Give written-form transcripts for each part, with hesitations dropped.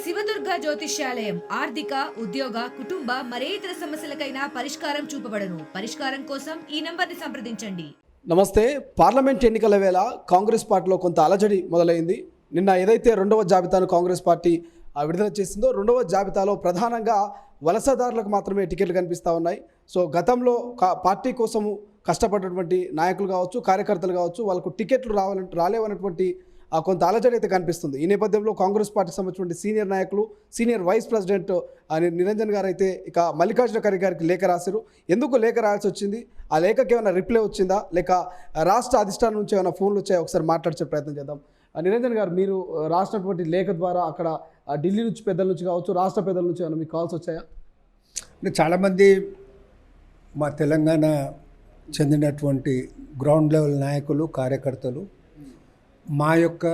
శివదుర్గ జ్యోతిష్యాలయం ఆర్థిక ఉద్యోగ కుటుంబ మరే ఇతర సమస్యలకైనా పరిష్కారం చూపబడను. పరిష్కారం కోసం ఈ నంబర్ని సంప్రదించండి. నమస్తే. పార్లమెంట్ ఎన్నికల వేళ కాంగ్రెస్ పార్టీలో కొంత అలజడి మొదలైంది. నిన్న ఏదైతే రెండవ జాబితాను కాంగ్రెస్ పార్టీ విడుదల చేసిందో, రెండవ జాబితాలో ప్రధానంగా వలసదారులకు మాత్రమే టికెట్లు కనిపిస్తూ ఉన్నాయి. సో గతంలో పార్టీ కోసము కష్టపడినటువంటి నాయకులు కావచ్చు, కార్యకర్తలు కావచ్చు, వాళ్ళకు టికెట్లు రాలేవన్నటువంటి కొంత అలజడి అయితే కనిపిస్తుంది. ఈ నేపథ్యంలో కాంగ్రెస్ పార్టీకి సంబంధించిన సీనియర్ నాయకులు, సీనియర్ వైస్ ప్రెసిడెంట్ నిరంజన్ గారు అయితే ఇక మల్లికార్జున ఖర్గే గారికి లేఖ రాశారు. ఎందుకు లేఖ రాయాల్సి వచ్చింది, ఆ లేఖకి ఏమైనా రిప్లై వచ్చిందా, లేక రాష్ట్ర అధిష్టానం నుంచి ఏమైనా ఫోన్లు వచ్చాయో ఒకసారి మాట్లాడే ప్రయత్నం చేద్దాం. నిరంజన్ గారు, మీరు రాసినటువంటి లేఖ ద్వారా అక్కడ ఢిల్లీ నుంచి పెద్దల నుంచి కావచ్చు, రాష్ట్ర పెద్దల నుంచి ఏమైనా మీకు కాల్స్ వచ్చాయా? అంటే చాలామంది మా తెలంగాణ చెందినటువంటి గ్రౌండ్ లెవెల్ నాయకులు, కార్యకర్తలు మా యొక్క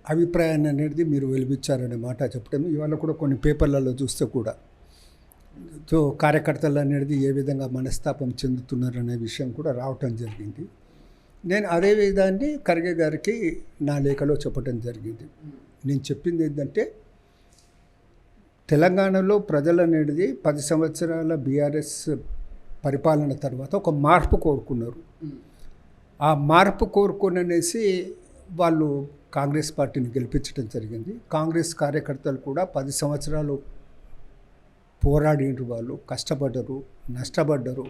అభిప్రాయాన్ని అనేది మీరు వెలిపించారనే మాట చెప్పడం ఇవాళ కూడా కొన్ని పేపర్లలో చూస్తే కూడా సో కార్యకర్తలు అనేది ఏ విధంగా మనస్తాపం చెందుతున్నారనే విషయం కూడా రావటం జరిగింది. నేను అదే విధాన్ని ఖర్గే గారికి నా లేఖలో చెప్పడం జరిగింది. నేను చెప్పింది ఏంటంటే, తెలంగాణలో ప్రజలు అనేది 10 సంవత్సరాల బీఆర్ఎస్ పరిపాలన తర్వాత ఒక మార్పు కోరుకున్నారు. ఆ మార్పు కోరుకునేసి వాళ్ళు కాంగ్రెస్ పార్టీని గెలిపించడం జరిగింది. కాంగ్రెస్ కార్యకర్తలు కూడా 10 సంవత్సరాలు పోరాడినరు, వాళ్ళు కష్టపడ్డరు, నష్టపడ్డరు.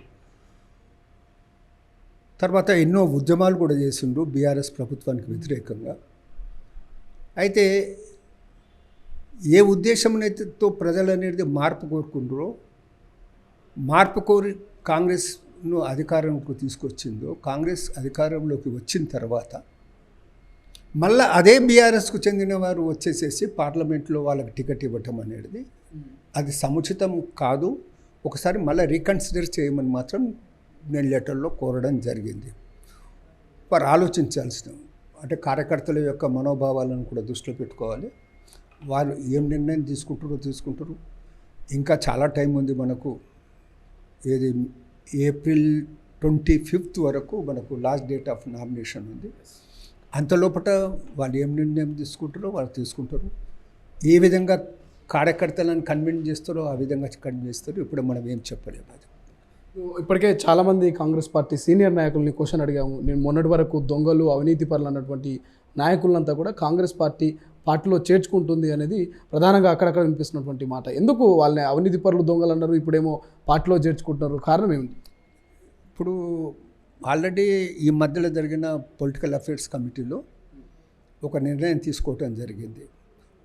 తర్వాత ఎన్నో ఉద్యమాలు కూడా చేసిండ్రు బీఆర్ఎస్ ప్రభుత్వానికి వ్యతిరేకంగా. అయితే ఏ ఉద్దేశంతో ప్రజలు అనేది మార్పు కోరుకుంటారో, మార్పు కోరి కాంగ్రెస్ను అధికారంలోకి తీసుకొచ్చిందో, కాంగ్రెస్ అధికారంలోకి వచ్చిన తర్వాత మళ్ళీ అదే బీఆర్ఎస్కు చెందిన వారు వచ్చేసేసి పార్లమెంట్లో వాళ్ళకి టికెట్ ఇవ్వటం అనేది అది సముచితం కాదు. ఒకసారి మళ్ళీ రీకన్సిడర్ చేయమని మాత్రం నేను లెటర్లో కోరడం జరిగింది. వారు ఆలోచించాల్సిన, అంటే కార్యకర్తల యొక్క మనోభావాలను కూడా దృష్టిలో పెట్టుకోవాలి. వాళ్ళు ఏం నిర్ణయం తీసుకుంటారు. ఇంకా చాలా టైం ఉంది మనకు. ఏది ఏప్రిల్ 25 వరకు మనకు లాస్ట్ డేట్ ఆఫ్ నామినేషన్ ఉంది. అంతలోపట వాళ్ళు ఏం నిర్ణయం తీసుకుంటారో వాళ్ళు తీసుకుంటారు. ఏ విధంగా కార్యకర్తలను కన్విన్స్ చేస్తారో ఆ విధంగా కన్విన్స్ చేస్తారు. ఇప్పుడు మనం ఏం చెప్పలేము. అది ఇప్పటికే చాలామంది కాంగ్రెస్ పార్టీ సీనియర్ నాయకుల్ని క్వశ్చన్ అడిగాము. నేను మొన్నటి వరకు దొంగలు, అవినీతి పరులు అన్నటువంటి నాయకులంతా కూడా కాంగ్రెస్ పార్టీలో చేర్చుకుంటుంది అనేది ప్రధానంగా అక్కడక్కడ వినిపిస్తున్నటువంటి మాట. ఎందుకు వాళ్ళని అవినీతి పరులు, దొంగలు అన్నారు, ఇప్పుడేమో పార్టీలో చేర్చుకుంటున్నారు? కారణం ఏమిటి? ఇప్పుడు ఆల్రెడీ ఈ మధ్యలో జరిగిన పొలిటికల్ అఫైర్స్ కమిటీలో ఒక నిర్ణయం తీసుకోవటం జరిగింది.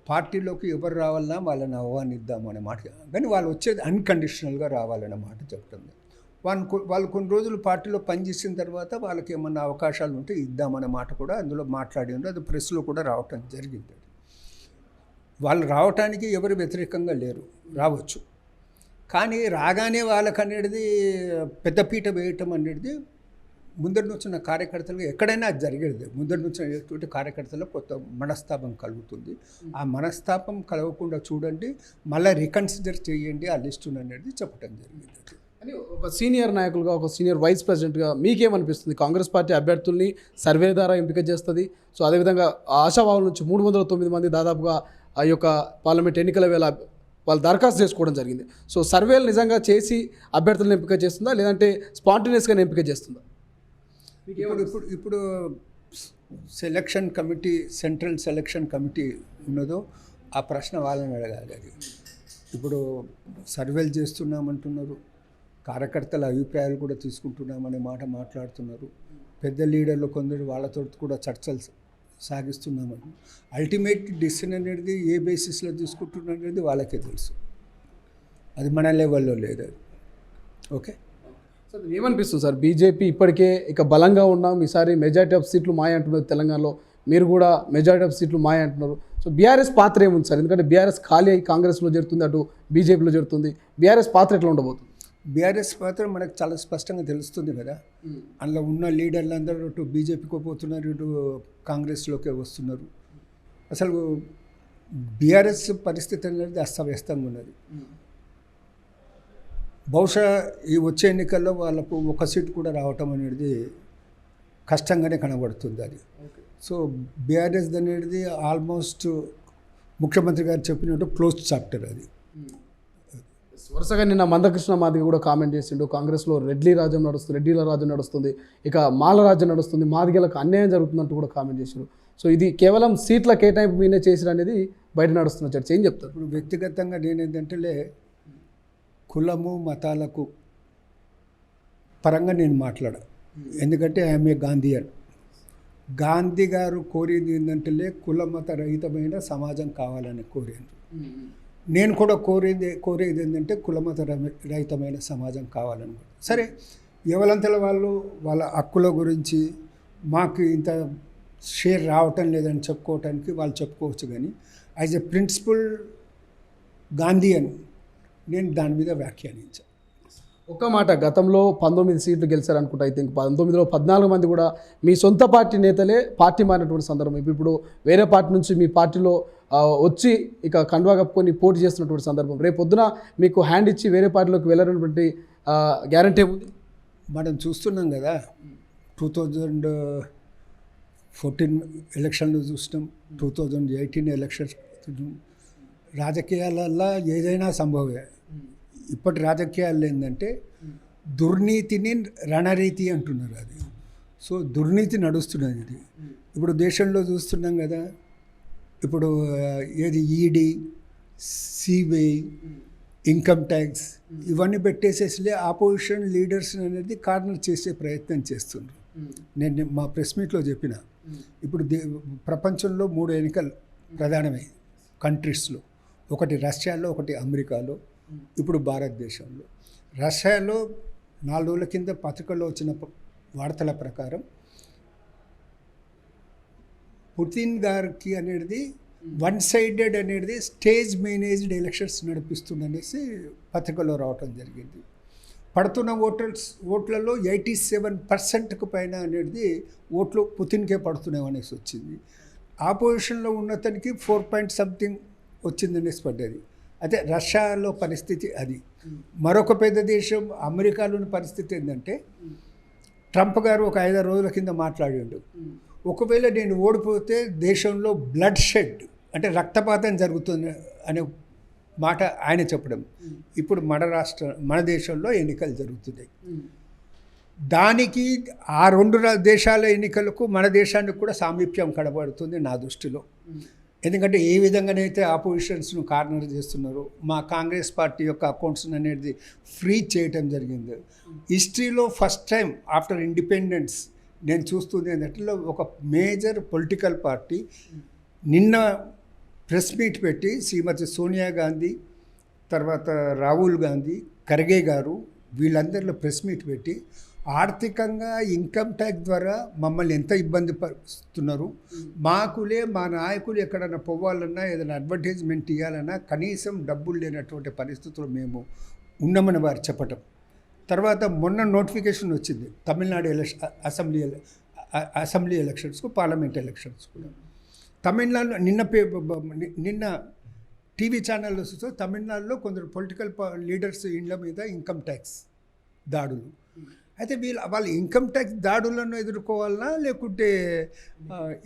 పార్టీలోకి ఎవరు రావాలన్నా వాళ్ళని ఆహ్వానిద్దాము అనే మాట, కానీ వాళ్ళు వచ్చేది అన్కండిషనల్గా రావాలనే మాట చెప్తుంది. వాళ్ళు కొన్ని రోజులు పార్టీలో పనిచేసిన తర్వాత వాళ్ళకి ఏమన్నా అవకాశాలు ఉంటే ఇద్దామనే మాట కూడా అందులో మాట్లాడింది. అది ప్రెస్లో కూడా రావటం జరిగింది. వాళ్ళు రావటానికి ఎవరు వ్యతిరేకంగా లేరు, రావచ్చు. కానీ రాగానే వాళ్ళకి అనేది పెద్దపీట వేయటం అనేది ముందరి నుంచి కార్యకర్తలు ఎక్కడైనా జరిగేది. ముందరి నుంచి కార్యకర్తలకు కొత్త మనస్తాపం కలుగుతుంది. ఆ మనస్తాపం కలగకుండా చూడండి, మళ్ళీ రీకన్సిడర్ చేయండి ఆ లిస్టును అనేది చెప్పడం జరిగింది. అని ఒక సీనియర్ నాయకులుగా, ఒక సీనియర్ వైస్ ప్రెసిడెంట్గా మీకేమనిపిస్తుంది? కాంగ్రెస్ పార్టీ అభ్యర్థుల్ని సర్వే ద్వారా ఎంపిక చేస్తుంది. సో అదేవిధంగా ఆశావాహుల నుంచి 309 మంది దాదాపుగా ఆ యొక్క పార్లమెంట్ ఎన్నికల వేళ వాళ్ళు దరఖాస్తు చేసుకోవడం జరిగింది. సో సర్వేలు నిజంగా చేసి అభ్యర్థులను ఎంపిక చేస్తుందా, లేదంటే స్పాంటేనియస్గా ఎంపిక చేస్తుందా? ఇప్పుడు selection committee, central selection committee ఉన్నదో ఆ ప్రశ్న వాళ్ళని అడగాలి. అది ఇప్పుడు సర్వేలు చేస్తున్నామంటున్నారు, కార్యకర్తల అభిప్రాయాలు కూడా తీసుకుంటున్నామనే మాట మాట్లాడుతున్నారు. పెద్ద లీడర్లు కొందరు వాళ్ళతో కూడా చర్చలు సాగిస్తున్నామని. అల్టిమేట్ డిసిషన్ అనేది ఏ బేసిస్లో తీసుకుంటున్నారు అనేది వాళ్ళకే తెలుసు. అది మన లెవెల్లో లేదు. ఓకే సార్, ఏమనిపిస్తుంది సార్? బీజేపీ ఇప్పటికే ఇక బలంగా ఉన్నాం, ఈసారి మెజారిటీ ఆఫ్ సీట్లు మాయ అంటున్నారు తెలంగాణలో. మీరు కూడా మెజారిటీ ఆఫ్ సీట్లు మాయ అంటున్నారు. సో బీఆర్ఎస్ పాత్ర ఏముంది సార్? ఎందుకంటే బీఆర్ఎస్ ఖాళీ అయ్యి కాంగ్రెస్లో చేరుతుంది, అటు బీజేపీలో చేరుతుంది. బీఆర్ఎస్ పాత్ర ఎట్లా ఉండబోతుంది? బీఆర్ఎస్ పాత్ర మనకు చాలా స్పష్టంగా తెలుస్తుంది కదా. అందులో ఉన్న లీడర్లు అందరూ ఇటు బీజేపీకి పోతున్నారు, ఇటు కాంగ్రెస్లోకి వస్తున్నారు. అసలు బీఆర్ఎస్ పరిస్థితి అనేది అస్తవ్యస్తంగా ఉన్నది. బహుశా ఈ వచ్చే ఎన్నికల్లో వాళ్ళకు ఒక సీటు కూడా రావటం అనేది కష్టంగానే కనబడుతుంది. అది సో బీఆర్ఎస్ అనేది ఆల్మోస్ట్ ముఖ్యమంత్రి గారు చెప్పినట్టు క్లోజ్ చాప్టర్ అది. వరుసగా నిన్న మందకృష్ణ మాదిగ కూడా కామెంట్ చేసిండు, కాంగ్రెస్లో రెడ్డిల రాజ్యం నడుస్తుంది, ఇక మాల రాజ్యం నడుస్తుంది, మాదిగలకు అన్యాయం జరుగుతుందంటూ కూడా కామెంట్ చేశారు. సో ఇది కేవలం సీట్ల కేటాయింపు మీదే చేసిన అనేది బయట నడుస్తున్న చర్చ. ఏం చెప్తారు? ఇప్పుడు వ్యక్తిగతంగా నేనేంటంటే కులము మతాలకు పరంగా నేను మాట్లాడా, ఎందుకంటే ఐఎమ్ ఏ గాంధీయన్. గాంధీ గారు కోరింది ఏంటంటే కుల మత రహితమైన సమాజం కావాలని కోరింది. నేను కూడా కోరేది ఏంటంటే కులమత రహితమైన సమాజం కావాలని. సరే, ఎవరంతల వాళ్ళు వాళ్ళ హక్కుల గురించి మాకు ఇంత షేర్ రావటం లేదని చెప్పుకోవటానికి వాళ్ళు చెప్పుకోవచ్చు, కానీ యాజ్ ఎ ప్రిన్సిపల్ గాంధీయన్ నేను దాని మీద వ్యాఖ్యానించాను. ఒక మాట, గతంలో 19 సీట్లు గెలిచారు అనుకుంటా. ఐ థింక్ 19లో 14 మంది కూడా మీ సొంత పార్టీ నేతలే పార్టీ మారినటువంటి సందర్భం. ఇప్పుడు వేరే పార్టీ నుంచి మీ పార్టీలో వచ్చి ఇక కండువా కప్పుకొని పోటీ చేస్తున్నటువంటి సందర్భం. రేపు పొద్దున మీకు హ్యాండ్ ఇచ్చి వేరే పార్టీలోకి వెళ్ళినటువంటి గ్యారంటీ ఏముంది? మనం చూస్తున్నాం కదా, 2014 ఎలక్షన్లు చూసినాం, 2018 ఎలక్షన్స్. రాజకీయాలల్లో ఏదైనా సంభవమే. ఇప్పటి రాజకీయాల్లో ఏంటంటే దుర్నీతిని రణరీతి అంటున్నారు. అది సో దుర్నీతి నడుస్తున్నది. ఇది ఇప్పుడు దేశంలో చూస్తున్నాం కదా, ఇప్పుడు ఏది ఈడీ, సిబిఐ, ఇన్కమ్ ట్యాక్స్ ఇవన్నీ పెట్టేసేసి ఆపోజిషన్ లీడర్స్ అనేది కార్నర్ చేసే ప్రయత్నం చేస్తున్నారు. నేను మా ప్రెస్ మీట్లో చెప్పిన, ఇప్పుడు ప్రపంచంలో 3 ఎన్నికలు ప్రధానమై కంట్రీస్లో, ఒకటి రష్యాలో, ఒకటి అమెరికాలో, ఇప్పుడు భారతదేశంలో. రష్యాలో 4 రోజుల కింద పత్రికల్లో వచ్చిన వార్తల ప్రకారం పుతిన్ గారికి అనేది వన్ సైడెడ్ అనేది స్టేజ్ మేనేజ్డ్ ఎలక్షన్స్ నడిపిస్తుందనేసి పత్రికలో రావటం జరిగింది. పడుతున్న ఓట్లలో 87% పైన అనేది ఓట్లు పుతిన్కే పడుతున్నాయి అనేసి వచ్చింది. ఆపోజిషన్లో ఉన్నతనికి 4 వచ్చిందనేసి పడ్డది. అదే రష్యాలో పరిస్థితి అది. మరొక పెద్ద దేశం అమెరికాలోని పరిస్థితి ఏంటంటే, ట్రంప్ గారు ఒక 5 రోజుల కింద మాట్లాడాడు, ఒకవేళ నేను ఓడిపోతే దేశంలో బ్లడ్ షెడ్ అంటే రక్తపాతం జరుగుతుంది అనే మాట ఆయన చెప్పడం. ఇప్పుడు మన దేశంలో ఎన్నికలు జరుగుతున్నాయి. దానికి ఆ 2 దేశాల ఎన్నికలకు మన దేశానికి కూడా సామీప్యం కనబడుతుంది నా దృష్టిలో. ఎందుకంటే ఏ విధంగానైతే ఆపోజిషన్స్ను కార్నర్ చేస్తున్నారో, మా కాంగ్రెస్ పార్టీ యొక్క అకౌంట్స్ అనేది ఫ్రీ చేయటం జరిగింది. హిస్టరీలో ఫస్ట్ టైం ఆఫ్టర్ ఇండిపెండెన్స్ నేను చూస్తుంది ఏంటంటే, ఒక మేజర్ పొలిటికల్ పార్టీ నిన్న ప్రెస్ మీట్ పెట్టి శ్రీమతి సోనియా గాంధీ, తర్వాత రాహుల్ గాంధీ, ఖర్గే గారు వీళ్ళందరిలో ప్రెస్ మీట్ పెట్టి ఆర్థికంగా ఇన్కమ్ ట్యాక్స్ ద్వారా మమ్మల్ని ఎంత ఇబ్బంది పరుస్తున్నారు, మా నాయకులు ఎక్కడన్నా పోవాలన్నా ఏదైనా అడ్వర్టైజ్మెంట్ ఇవ్వాలన్నా కనీసం డబ్బులు లేనటువంటి పరిస్థితుల్లో మేము ఉన్నామని వారు చెప్పటం. తర్వాత మొన్న నోటిఫికేషన్ వచ్చింది తమిళనాడు అసెంబ్లీ ఎలక్షన్స్కు, పార్లమెంట్ ఎలక్షన్స్ కూడా. తమిళనాడులో నిన్న టీవీ ఛానల్లో చూస్తే తమిళనాడులో కొందరు పొలిటికల్ లీడర్స్ ఇండ్ల మీద ఇన్కమ్ ట్యాక్స్ దాడులు. అయితే వాళ్ళు ఇన్కమ్ ట్యాక్స్ దాడులను ఎదుర్కోవాలన్నా లేకుంటే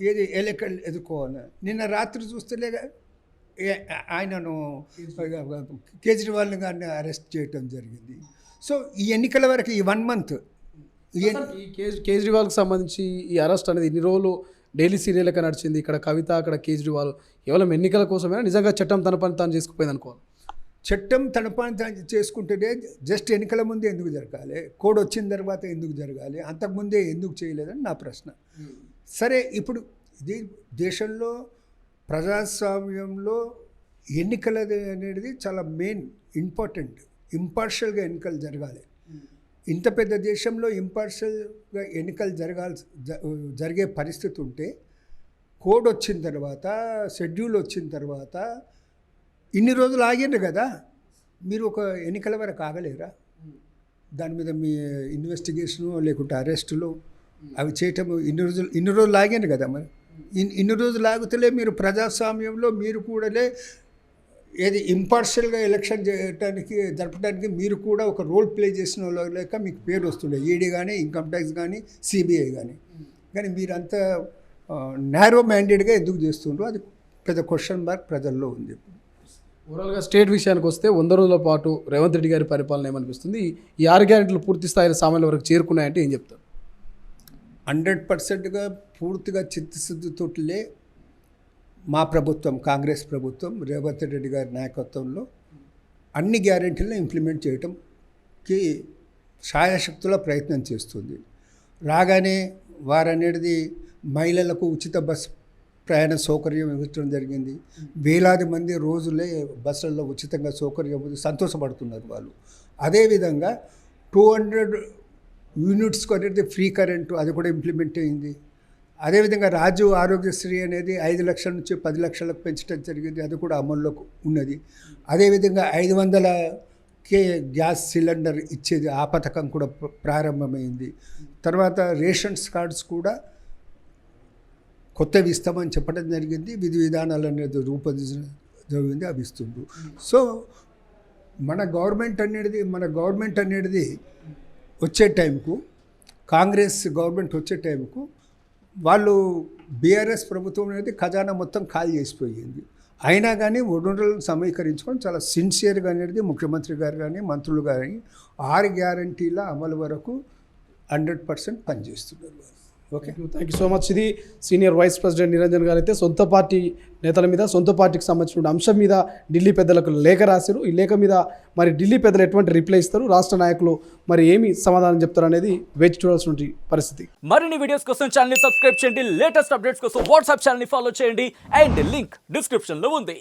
ఏది ఎలక్షన్ ఎదుర్కోవాలన్నా? నిన్న రాత్రి చూస్తే ఆయనను కేజ్రీవాల్ని గారిని అరెస్ట్ చేయటం జరిగింది. సో ఈ ఎన్నికల వరకు ఈ 1 month ఈ కేజ్రీవాల్కి సంబంధించి ఈ అరెస్ట్ అనేది ఇన్ని రోజులు డైలీ సీరియల్గా నడిచింది. ఇక్కడ కవిత, అక్కడ కేజ్రీవాల్ కేవలం ఎన్నికల కోసమైనా నిజంగా చట్టం తన పని తాను చేసుకుపోయింది అనుకోవాలి. చట్టం తన పని తాను చేసుకుంటేనే జస్ట్ ఎన్నికల ముందే ఎందుకు జరగాలి, కోడ్ వచ్చిన తర్వాత ఎందుకు జరగాలి, అంతకుముందే ఎందుకు చేయలేదని నా ప్రశ్న. సరే, ఇప్పుడు ఇది దేశంలో ప్రజాస్వామ్యంలో ఎన్నికలది అనేది చాలా మెయిన్ ఇంపార్టెంట్. ఇంపార్షియల్గా ఎన్నికలు జరగాలి. ఇంత పెద్ద దేశంలో ఇంపార్షియల్గా ఎన్నికలు జరిగే పరిస్థితి ఉంటే, కోడ్ వచ్చిన తర్వాత, షెడ్యూల్ వచ్చిన తర్వాత ఇన్ని రోజులు ఆగిండ్రు కదా, మీరు ఒక ఎన్నికల వరకు ఆగలేరా? దాని మీద మీ ఇన్వెస్టిగేషను లేకుంటే అరెస్టులు అవి చేయటం ఇన్ని రోజులు ఆగిండ్రు కదా. మరి ఇన్ని రోజులు ఆగుతలే మీరు ప్రజాస్వామ్యంలో మీరు కూడాలే ఏది ఇంపార్షియల్గా ఎలక్షన్ జరపడానికి మీరు కూడా ఒక రోల్ ప్లే చేసిన వాళ్ళు లేక మీకు పేరు వస్తుండే, ఈడీ కానీ, ఇన్కమ్ ట్యాక్స్ కానీ, సిబిఐ కానీ. కానీ మీరంతా నేరో మ్యాండేట్గా ఎందుకు చేస్తుండ్రో అది పెద్ద క్వశ్చన్ మార్క్ ప్రజల్లో ఉంది. ఓవరాల్గా స్టేట్ విషయానికి వస్తే 100 రోజుల పాటు రేవంత్ రెడ్డి గారి పరిపాలన ఏమనిపిస్తుంది? ఈ 6 గ్యారెంటీలు పూర్తి స్థాయిలో సామాన్యుల వరకు చేరుకున్నాయంటే ఏం చెప్తారు? 100%గా పూర్తిగా చిత్తశుద్ధితోటిలే మా ప్రభుత్వం, కాంగ్రెస్ ప్రభుత్వం రేవంత్ రెడ్డి గారి నాయకత్వంలో అన్ని గ్యారెంటీలను ఇంప్లిమెంట్ చేయటంకి శాయశక్తుల ప్రయత్నం చేస్తుంది. రాగానే వారనేది మహిళలకు ఉచిత బస్ ప్రయాణ సౌకర్యం ఇవ్వడం జరిగింది. వేలాది మంది రోజులే బస్సులలో ఉచితంగా సౌకర్యం సంతోషపడుతున్నారు వాళ్ళు. అదేవిధంగా 200 యూనిట్స్కు అనేది ఫ్రీ కరెంటు అది కూడా ఇంప్లిమెంట్ అయింది. అదేవిధంగా రాజీవ్ ఆరోగ్యశ్రీ అనేది 5 లక్షల నుంచి 10 లక్షలకు పెంచడం జరిగింది, అది కూడా అమల్లో ఉన్నది. అదేవిధంగా 500K గ్యాస్ సిలిండర్ ఇచ్చేది ఆ పథకం కూడా ప్రారంభమైంది. తర్వాత రేషన్స్ కార్డ్స్ కూడా కొత్తవి ఇస్తామని చెప్పడం జరిగింది. విధి విధానాలు అనేది రూపొందించడం జరిగింది, అవి ఇస్తుండ్రు. సో మన గవర్నమెంట్ అనేది వచ్చే టైంకు, కాంగ్రెస్ గవర్నమెంట్ వచ్చే టైంకు వాళ్ళు బీఆర్ఎస్ ప్రభుత్వం అనేది ఖజానా మొత్తం ఖాళీ చేసిపోయింది. అయినా కానీ వనరులను సమీకరించుకొని చాలా సిన్సియర్గా అనేది ముఖ్యమంత్రి గారు కానీ మంత్రులు కానీ 6 గ్యారంటీల అమలు వరకు 100% పనిచేస్తున్నారు వాళ్ళు. Okay, thank you so much. ఇది సీనియర్ వైస్ ప్రెసిడెంట్ నిరంజన్ గారు అయితే సొంత పార్టీ నేతల మీద, సొంత పార్టీకి సంబంధించిన అంశం మీద ఢిల్లీ పెద్దలకు లేఖ రాశారు. ఈ లేఖ మీద మరి ఢిల్లీ పెద్దలు ఎటువంటి రిప్లై ఇస్తారు, రాష్ట్ర నాయకులు మరి ఏమి సమాధానం చెప్తారు అనేది వేచి చూడాల్సిన పరిస్థితి. మరిన్ని వీడియోస్ కోసం ఛానల్ ని సబ్స్క్రైబ్ చేయండి, లేటెస్ట్ అప్డేట్స్ కోసం వాట్సాప్ ఛానల్ ని ఫాలో చేయండి అండ్ లింక్ డిస్క్రిప్షన్ లో ఉంది.